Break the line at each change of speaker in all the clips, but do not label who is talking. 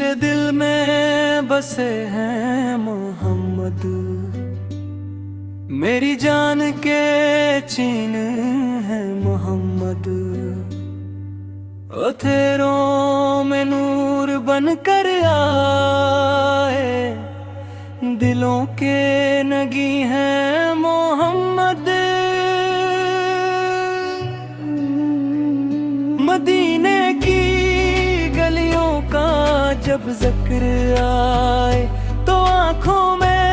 के दिल में बसे हैं मोहम्मद, मेरी जान के चीन है मोहम्मद। ओथेरों में नूर बन कर आए, दिलों के नगी हैं मोहम्मद। मदीने की गलियों का जब जिक्र आए, तो आंखों में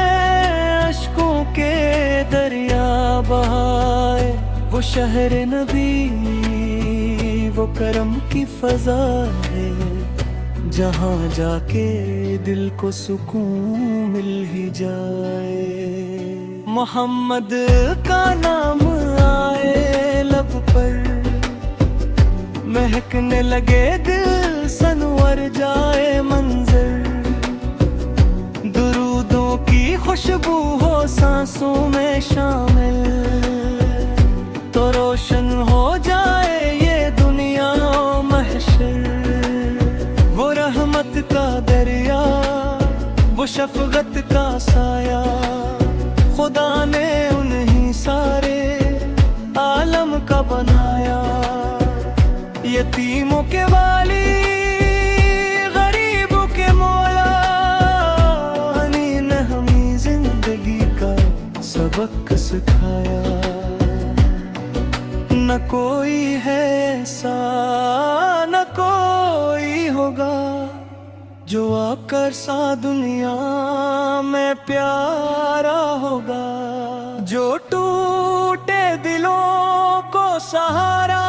अश्कों के दरिया बहाए। वो शहर नबी, वो करम की फजा है, जहाँ जाके दिल को सुकून मिल ही जाए। मोहम्मद का नाम आए लब पर, महकने लगे दिल, सनवर जाए मंजर। दुरूदों की खुशबू हो सांसों में शामिल, तो रोशन हो जाए ये दुनिया महशर। वो रहमत का दरिया, वो शफकत का साया, खुदा ने उन्हीं सारे आलम का बनाया। यतीमों के वाली, गरीबों के मौला, अली ने हमें जिंदगी का सबक सिखाया। न कोई है ऐसा, न कोई होगा, जो आकर सा दुनिया में प्यारा होगा। जो टूटे दिलों को सहारा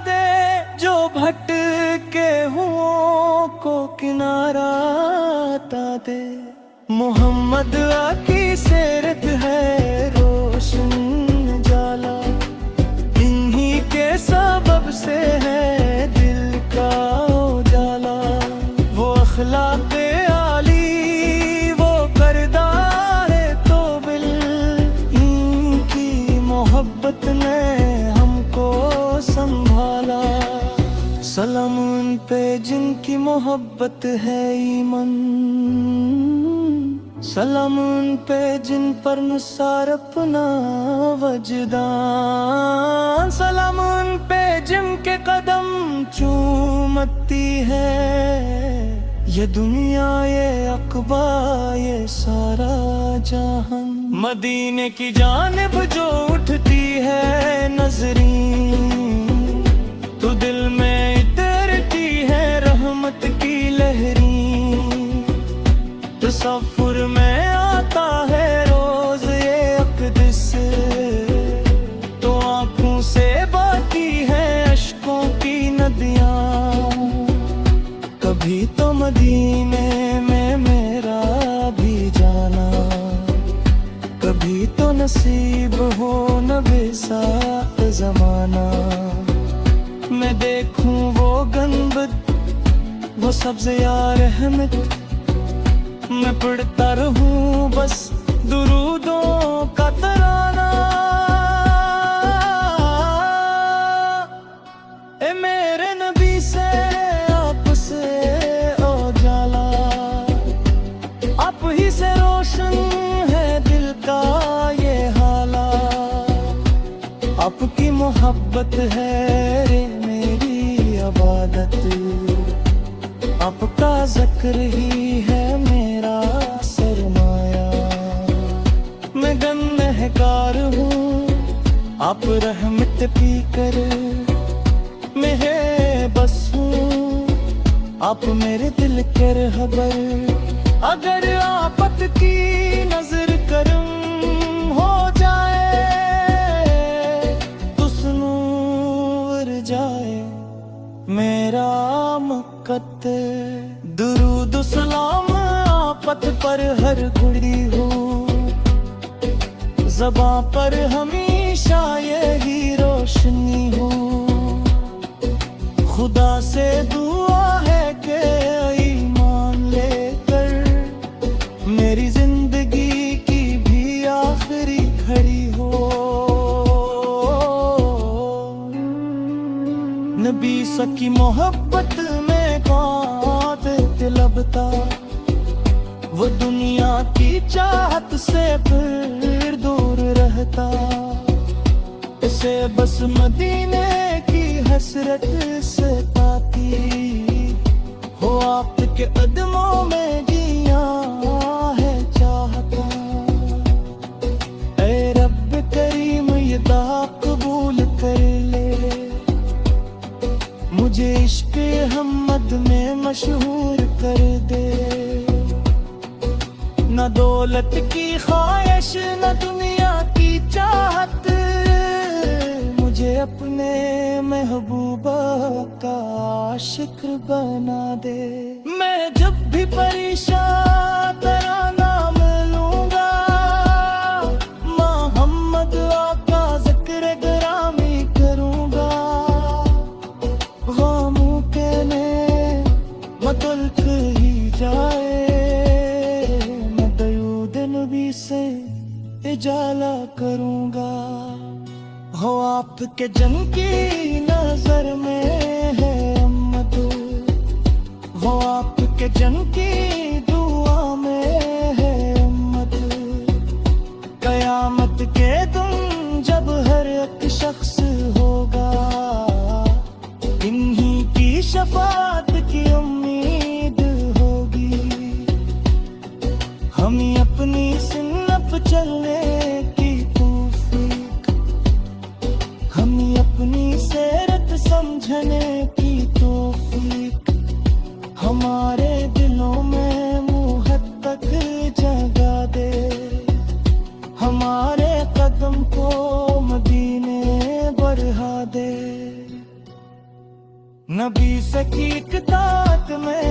दे, जो भटके हुओं को किनारा दे। मोहम्मद की सीरत है रोशन जाला, इन्हीं के सबब से है दिल का उजाला। वो अखलाक़े आली, वो करदारे तो बिल, इनकी मोहब्बत ने हमको संभाला। सलाम उन पे जिनकी मोहब्बत है ईमान, सलाम उन पे जिन पर नुसार अपना वजदान। सलाम उन पे जिनके कदम चूमती है ये दुनिया, ये अक़बा, ये सारा जहान। मदीने की जानिब जो उठती है नजरीं, तो दिल में इतरती है रहमत की लहरीं। तसव्वुर में आता है रोज ये अक़दस, तो आँखों से बहती है अश्कों की नदियाँ। कभी तो मदीने में मेरा भी जाना, कभी तो नसीब हो न बेसात ज़माना। मैं देखूं वो गंबद, वो सब्ज़ यार रहमत, मैं पढ़ता रहूं बस दुरूदों का तराना। ए मेरे नबी से आपसे उजाला, आप ही से रोशन है दिल का ये हाला। आपकी मोहब्बत है रे मेरी इबादत, आपका ज़िक्र ही है मेरा सरमाया। मैं गुनहगार हूँ, आप रहमत पी कर मैं बस हूँ, आप मेरे दिल के रहबर। अगर आफत की नजर करम हो जाए, तो नूर जाए मेरा मक्कत। दुरूद सलाम आफत पर हर घड़ी हो, ज़बां पर हमेशा यही रोशनी हो। खुदा से दुआ है कि ईमान लेकर मेरी जिंदगी की भी आखिरी घड़ी हो। नबी सकी मोहब्बत में कौन लबता, वो दुनिया की चाहत से फिर दूर रहता। इसे बस मदीने की हसरत से पाती, हो आपके कदमों में जिया है चाहता। ऐ रब करीम ये दुआ कबूल कर ले, मुझे इश्क मोहम्मद में मशहूर कर दे। न दौलत की ख्वाहिश न दुनिया की चाहत, मुझे अपने महबूबा का आशिक बना दे। मैं जब भी परेशान तेरा नाम लूंगा, मोहम्मद आका जिक्र गिरामी करूंगा। गमों के ने मतल्क ही जाए, मैं दरूद नबी से इजाला करूंगा। हो आपके जन की नजर में है अम्मद, हो आपके जन की दुआ में है अम्मद। कयामत के दिन जब हर एक शख्स होगा, इन्हीं की शफाअत की उम्मीद होगी। हम अपनी सुन्नत चलने की तौफीक, हम अपनी सीरत समझने की तौफीक, हमारे दिलों में मुहब्बत जगा दे। हमारे कदम को मदीने बढ़ा दे। नबी से की इत्ताअत में